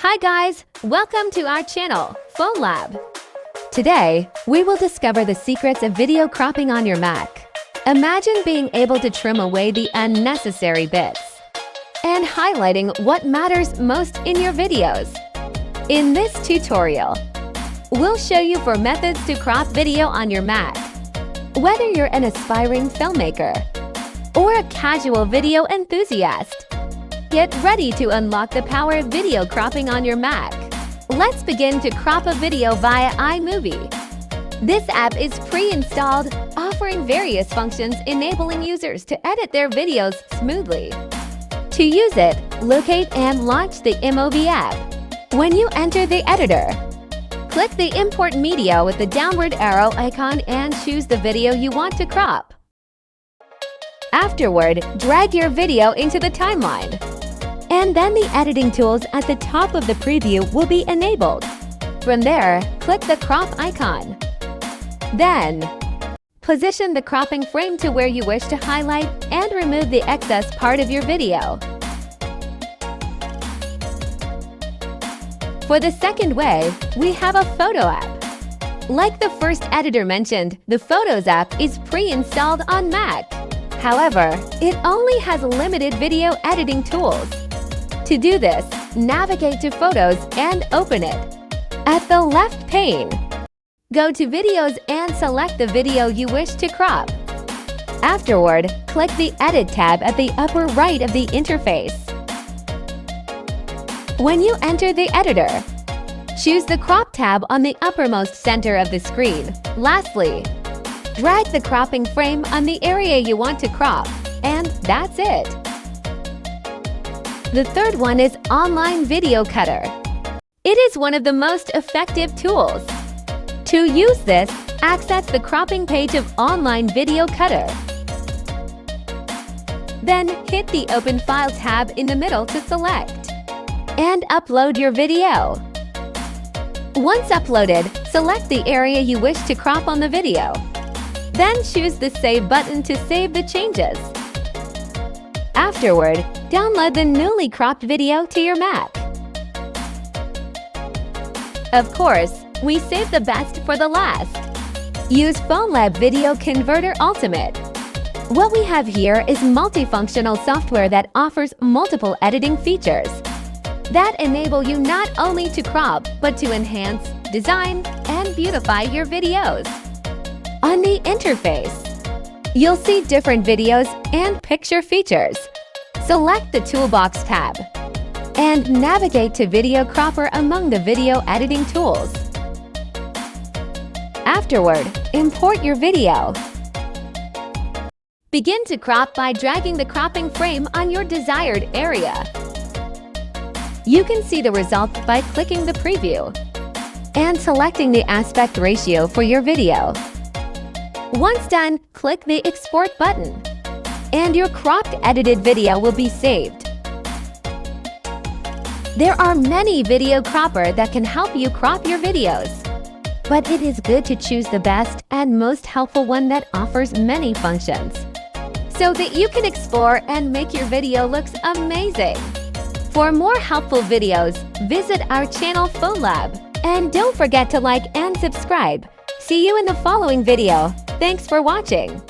Hi guys, welcome to our channel, FoneLab. Today, we will discover the secrets of video cropping on your Mac. Imagine being able to trim away the unnecessary bits and highlighting what matters most in your videos. In this tutorial, we'll show you 4 methods to crop video on your Mac. Whether you're an aspiring filmmaker or a casual video enthusiast, get ready to unlock the power of video cropping on your Mac. Let's begin to crop a video via iMovie. This app is pre-installed, offering various functions enabling users to edit their videos smoothly. To use it, locate and launch the iMovie app. When you enter the editor, click the Import Media with the downward arrow icon and choose the video you want to crop. Afterward, drag your video into the timeline. And then the editing tools at the top of the preview will be enabled. From there, click the crop icon. Then, position the cropping frame to where you wish to highlight and remove the excess part of your video. For the second way, we have a photo app. Like the first editor mentioned, the Photos app is pre-installed on Mac. However, it only has limited video editing tools. To do this, navigate to Photos and open it. At the left pane, go to Videos and select the video you wish to crop. Afterward, click the Edit tab at the upper right of the interface. When you enter the editor, choose the Crop tab on the uppermost center of the screen. Lastly, drag the cropping frame on the area you want to crop, and that's it. The third one is Online Video Cutter. It is one of the most effective tools. To use this, access the cropping page of Online Video Cutter. Then hit the Open File tab in the middle to select and upload your video. Once uploaded, select the area you wish to crop on the video. Then choose the Save button to save the changes. Afterward, download the newly cropped video to your Mac. Of course, we saved the best for the last. Use FoneLab Video Converter Ultimate. What we have here is multifunctional software that offers multiple editing features that enable you not only to crop, but to enhance, design, and beautify your videos. On the interface, you'll see different videos and picture features. Select the Toolbox tab and navigate to Video Cropper among the video editing tools. Afterward, import your video. Begin to crop by dragging the cropping frame on your desired area. You can see the result by clicking the preview and selecting the aspect ratio for your video. Once done, click the Export button, and your cropped edited video will be saved. There are many video cropper that can help you crop your videos, but it is good to choose the best and most helpful one that offers many functions, so that you can explore and make your video looks amazing. For more helpful videos, visit our channel FoneLab, and don't forget to like and subscribe. See you in the following video. Thanks for watching.